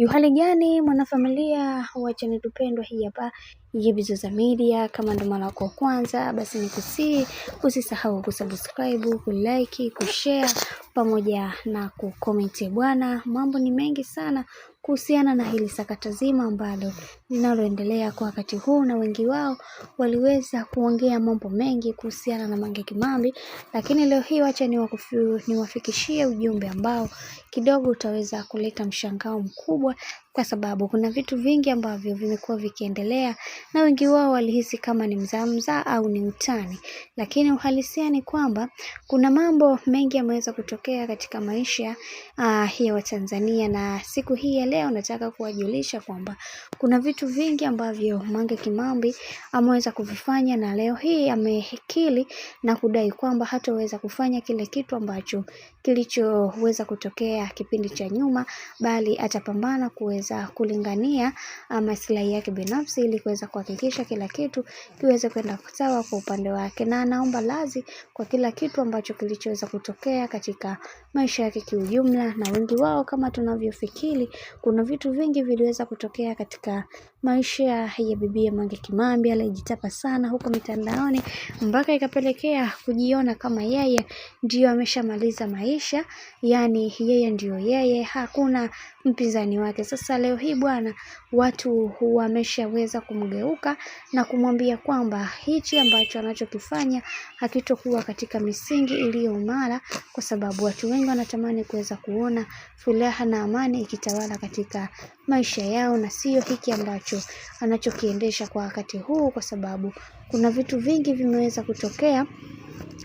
Hali gani mwanafamilia wa channel tupendwa hii hapa ya Bizoza Media. Kama ndo mara yako kwanza, basi nikusii usisahau kusubscribe, kulike, kushare pamoja na kucomment. Bwana, mambo ni mengi sana kuhusiana na hili sakata zima ambalo linaloendelea kwa wakati huu, na wengi wao waliweza kuongea mambo mengi kuhusiana na Mange Kimambi, lakini leo hii wacha niwafikishie ujumbe ambao kidogo utaweza kuleta mshangao mkubwa, kwa sababu kuna vitu vingi ambavyo vimekuwa vikiendelea na wengi wao walihisi kama ni mzaa au ni utani, lakini uhalisia ni kwamba kuna mambo mengi yameweza kutokea katika maisha ya Watanzania, na siku hii ya leo nataka kuwajulisha kwamba kuna vitu vingi ambavyo Mange Kimambi ameweza kuvifanya, na leo hii amehikili na kudai kwamba hataweza kufanya kile kitu ambacho kilichoweza kutokea kipindi cha nyuma, bali atapambana kuweza kulingania maslahi yake binafsi ili kuweza kuhakikisha kila kitu kiweze kwenda sawa kwa upande wake, na anaomba radhi kwa kila kitu ambacho kilichoweza kutokea katika maisha yake kiujumla. Na wengi wao kama tunavyofikiri, kuna vitu vingi viliweza kutokea katika maisha ya bibi Mange Kimambi. Alijitapa sana huko mitandaoni mpaka ikapelekea kujiona kama yeye ndio ameshamaliza maisha, yani yeye ndio yeye, hakuna mpinzani wake. Sasa leo hii bwana, watu wameshaweza kumgeuka na kumwambia kwamba hichi ambacho anachokifanya hakitokuwa katika misingi iliyo imara, kwa sababu watu wengi wanatamani kuweza kuona furaha na amani ikitawala katika maisha yao, na sio hiki ambacho anachokiendesha kwa wakati huu, kwa sababu kuna vitu vingi vimeweza kutokea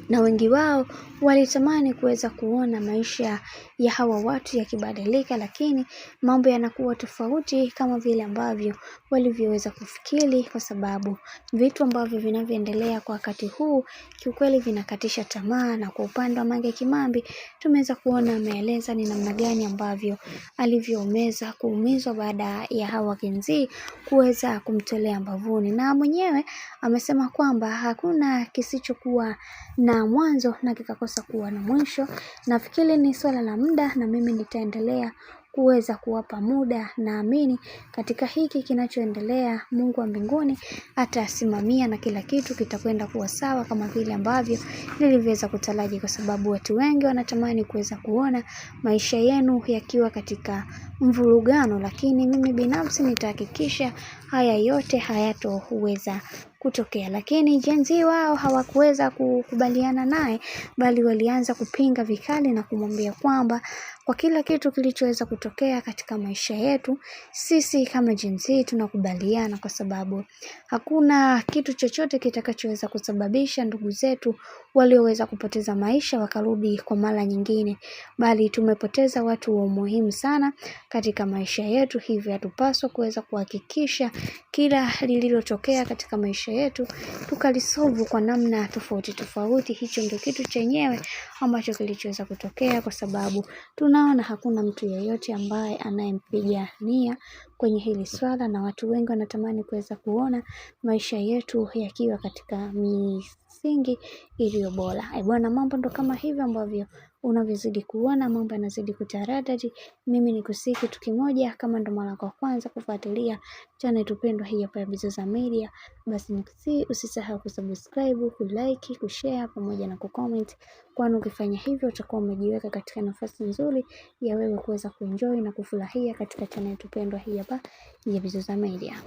na wengi wao walitamani kuweza kuona maisha ya hawa watu yakibadilika, lakini mambo yanakuwa tofauti kama vile ambavyo walivyoweza kufikiri, kwa sababu vitu ambavyo vinavyoendelea kwa wakati huu kiukweli vinakatisha tamaa. Na kwa upande wa Mange Kimambi tumeweza kuona ameeleza ni namna gani ambavyo alivyoweza kuumizwa baada ya hawa Gen-Z kuweza kumtolea mbavuni, na mwenyewe amesema kwamba hakuna kisichokuwa na mwanzo na kikakosa kuwa na mwisho. Nafikiri ni swala la muda, na mimi nitaendelea kuweza kuwapa muda. Naamini katika hiki kinachoendelea Mungu wa mbinguni atasimamia na kila kitu kitakwenda kuwa sawa kama vile ambavyo nilivyoweza kutaraji, kwa sababu watu wengi wanatamani kuweza kuona maisha yenu yakiwa katika mvurugano, lakini mimi binafsi nitahakikisha haya yote hayatoweza kutokea. Lakini Gen-Z wao hawakuweza kukubaliana naye, bali walianza kupinga vikali na kumwambia kwamba kwa kila kitu kilichoweza kutokea katika maisha yetu, sisi kama Gen-Z tunakubaliana, kwa sababu hakuna kitu chochote kitakachoweza kusababisha ndugu zetu walioweza kupoteza maisha wakarudi kwa mara nyingine, bali tumepoteza watu wa muhimu sana katika maisha yetu. Hivyo hatupaswa kuweza kuhakikisha kila lililotokea katika maisha yetu tukalisolve kwa namna tofauti tofauti. Hicho ndio kitu chenyewe ambacho kilichoweza kutokea, kwa sababu tunaona hakuna mtu yeyote ambaye anayempigania kwenye hili swala, na watu wengi wanatamani kuweza kuona maisha yetu yakiwa katika misingi iliyo bora. Bwana, mambo ndo kama hivyo ambavyo unavyozidi kuona mambo yanazidi kutaradadi. Mimi nikusii kitu kimoja, kama ndo mara kwa kwanza kufuatilia channel tupendwa hii hapa ya Bizoza Media, basi nikusii usisahau kusubscribe, kulike, kushare pamoja na kucomment, kwani ukifanya hivyo utakuwa umejiweka katika nafasi nzuri ya wewe kuweza kuenjoy na kufurahia katika channel tupendwa hii hapa ya Bizoza Media.